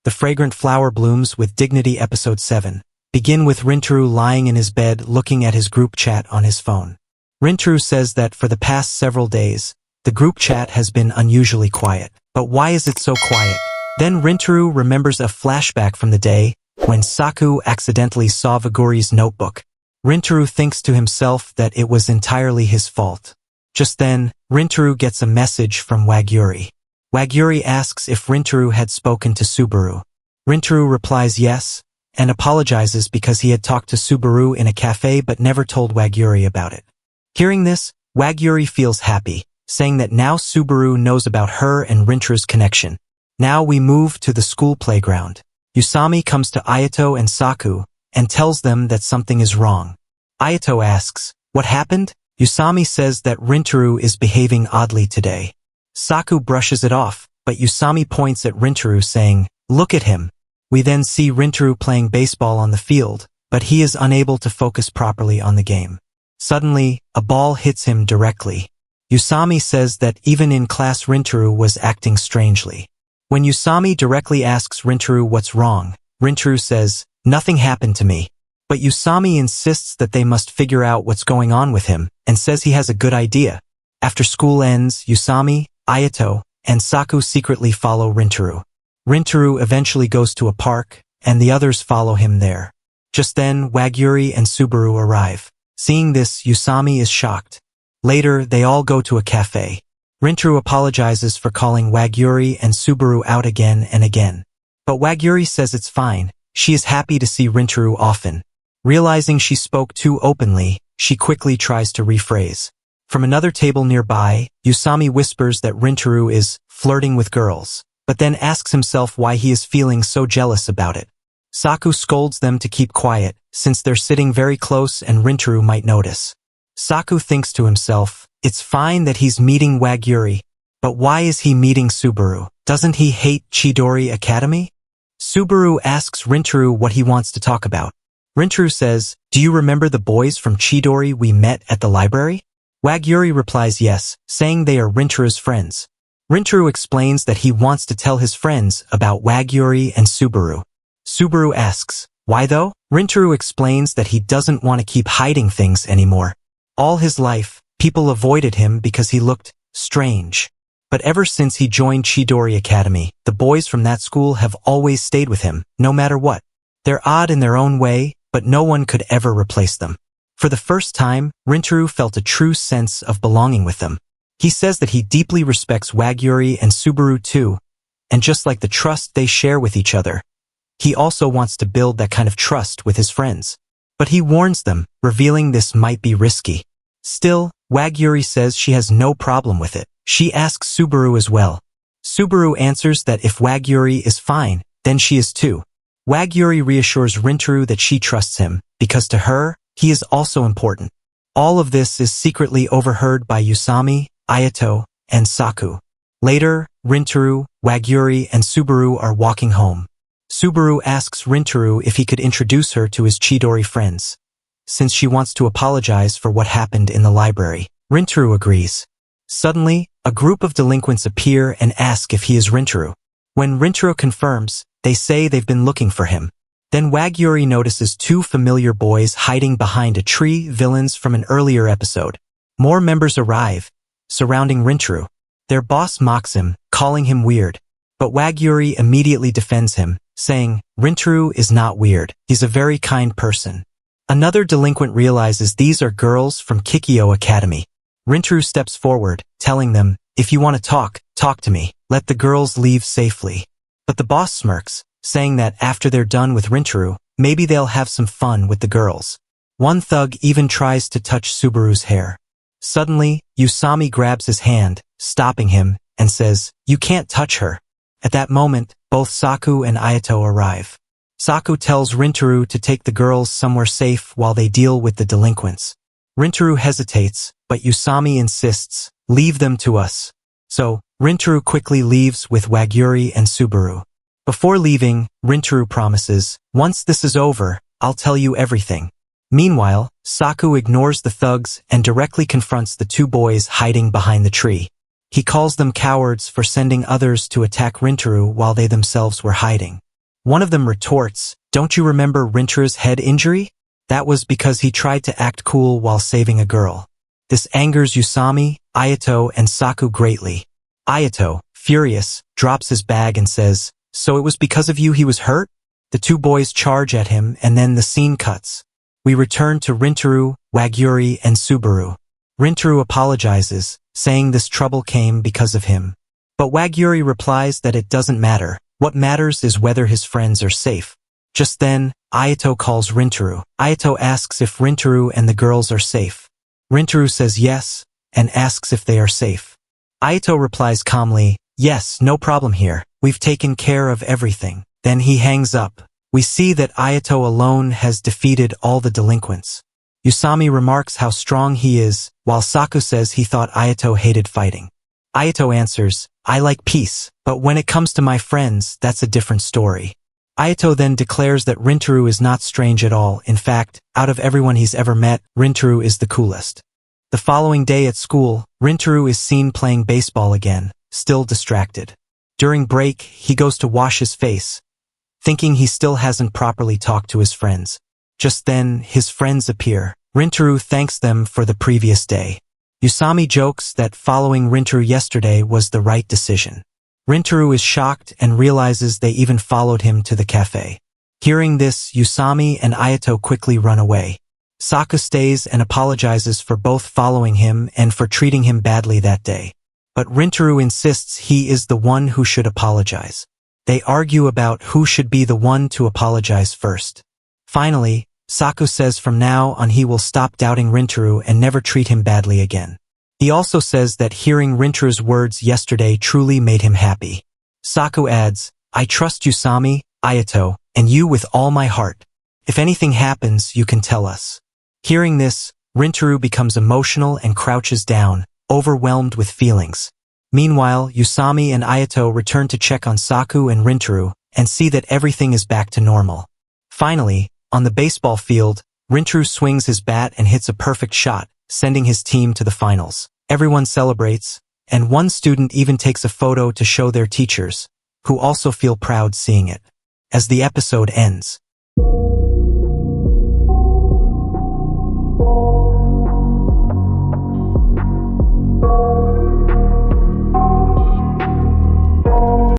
The Fragrant Flower Blooms with Dignity Episode 7. Begin with Rentarō lying in his bed looking at his group chat on his phone. Rentarō says that for the past several days, the group chat has been unusually quiet. But why is it so quiet? Then Rentarō remembers a flashback from the day when Saku accidentally saw Waguri's notebook. Rentarō thinks to himself that it was entirely his fault. Just then, Rentarō gets a message from Waguri. Waguri asks if Rentarō had spoken to Subaru. Rentarō replies yes, and apologizes because he had talked to Subaru in a cafe but never told Waguri about it. Hearing this, Waguri feels happy, saying that now Subaru knows about her and Rentarō's connection. Now we move to the school playground. Usami comes to Ayato and Saku and tells them that something is wrong. Ayato asks, "What happened?" Usami says that Rentarō is behaving oddly today. Saku brushes it off, but Usami points at Rentarō saying, "Look at him." We then see Rentarō playing baseball on the field, but he is unable to focus properly on the game. Suddenly, a ball hits him directly. Usami says that even in class Rentarō was acting strangely. When Usami directly asks Rentarō what's wrong, Rentarō says, "Nothing happened to me." But Usami insists that they must figure out what's going on with him, and says he has a good idea. After school ends, Usami, Ayato, and Saku secretly follow Rentarō. Rentarō eventually goes to a park, and the others follow him there. Just then, Waguri and Subaru arrive. Seeing this, Usami is shocked. Later, they all go to a cafe. Rentarō apologizes for calling Waguri and Subaru out again and again. But Waguri says it's fine. She is happy to see Rentarō often. Realizing she spoke too openly, she quickly tries to rephrase. From another table nearby, Usami whispers that Rentarō is flirting with girls, but then asks himself why he is feeling so jealous about it. Saku scolds them to keep quiet, since they're sitting very close and Rentarō might notice. Saku thinks to himself, it's fine that he's meeting Waguri, but why is he meeting Subaru? Doesn't he hate Chidori Academy? Subaru asks Rentarō what he wants to talk about. Rentarō says, "Do you remember the boys from Chidori we met at the library?" Waguri replies yes, saying they are Rentarō's friends. Rentarō explains that he wants to tell his friends about Waguri and Subaru. Subaru asks, "Why though?" Rentarō explains that he doesn't want to keep hiding things anymore. All his life, people avoided him because he looked strange. But ever since he joined Chidori Academy, the boys from that school have always stayed with him, no matter what. They're odd in their own way, but no one could ever replace them. For the first time, Rentarō felt a true sense of belonging with them. He says that he deeply respects Waguri and Subaru too, and just like the trust they share with each other, he also wants to build that kind of trust with his friends. But he warns them, revealing this might be risky. Still, Waguri says she has no problem with it. She asks Subaru as well. Subaru answers that if Waguri is fine, then she is too. Waguri reassures Rentarō that she trusts him, because to her, he is also important. All of this is secretly overheard by Usami, Ayato, and Saku. Later, Rentarō, Waguri, and Subaru are walking home. Subaru asks Rentarō if he could introduce her to his Chidori friends, since she wants to apologize for what happened in the library. Rentarō agrees. Suddenly, a group of delinquents appear and ask if he is Rentarō. When Rentarō confirms, they say they've been looking for him. Then Waguri notices two familiar boys hiding behind a tree, villains from an earlier episode. More members arrive, surrounding Rentarō. Their boss mocks him, calling him weird. But Waguri immediately defends him, saying, "Rentarō is not weird. He's a very kind person." Another delinquent realizes these are girls from Kikyo Academy. Rentarō steps forward, telling them, "If you want to talk to me. Let the girls leave safely." But the boss smirks, saying that after they're done with Rentarō, maybe they'll have some fun with the girls. One thug even tries to touch Subaru's hair. Suddenly, Usami grabs his hand, stopping him, and says, "You can't touch her." At that moment, both Saku and Ayato arrive. Saku tells Rentarō to take the girls somewhere safe while they deal with the delinquents. Rentarō hesitates, but Usami insists, "Leave them to us." So, Rentarō quickly leaves with Waguri and Subaru. Before leaving, Rentarō promises, "Once this is over, I'll tell you everything." Meanwhile, Saku ignores the thugs and directly confronts the two boys hiding behind the tree. He calls them cowards for sending others to attack Rentarō while they themselves were hiding. One of them retorts, "Don't you remember Rintaro's head injury? That was because he tried to act cool while saving a girl." This angers Usami, Ayato, and Saku greatly. Ayato, furious, drops his bag and says, "So it was because of you he was hurt?" The two boys charge at him and then the scene cuts. We return to Rentarō, Waguri, and Subaru. Rentarō apologizes, saying this trouble came because of him. But Waguri replies that it doesn't matter. What matters is whether his friends are safe. Just then, Ayato calls Rentarō. Ayato asks if Rentarō and the girls are safe. Rentarō says yes, and asks if they are safe. Ayato replies calmly, "Yes, no problem here. We've taken care of everything." Then he hangs up. We see that Ayato alone has defeated all the delinquents. Usami remarks how strong he is, while Saku says he thought Ayato hated fighting. Ayato answers, "I like peace, but when it comes to my friends, that's a different story." Ayato then declares that Rentarō is not strange at all. In fact, out of everyone he's ever met, Rentarō is the coolest. The following day at school, Rentarō is seen playing baseball again, still distracted. During break, he goes to wash his face, thinking he still hasn't properly talked to his friends. Just then, his friends appear. Rentarō thanks them for the previous day. Usami jokes that following Rentarō yesterday was the right decision. Rentarō is shocked and realizes they even followed him to the cafe. Hearing this, Usami and Ayato quickly run away. Saku stays and apologizes for both following him and for treating him badly that day. But Rentarō insists he is the one who should apologize. They argue about who should be the one to apologize first. Finally, Saku says from now on he will stop doubting Rentarō and never treat him badly again. He also says that hearing Rentarō's words yesterday truly made him happy. Saku adds, "I trust Usami, Ayato, and you with all my heart. If anything happens, you can tell us." Hearing this, Rentarō becomes emotional and crouches down, overwhelmed with feelings. Meanwhile, Usami and Ayato return to check on Saku and Rentarō and see that everything is back to normal. Finally, on the baseball field, Rentarō swings his bat and hits a perfect shot, sending his team to the finals. Everyone celebrates, and one student even takes a photo to show their teachers, who also feel proud seeing it. As the episode ends,